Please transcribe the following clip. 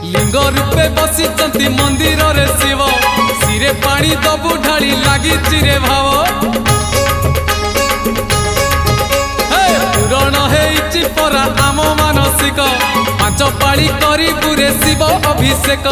लिंग रूपे बसिचंती मंदिर रे शिव सिरे पानी दबु ढाली लागी चिरे भाव पूरण हेइछि परा आम मानसिक पांच पाଳି करी पुरे शिव अभिषेक।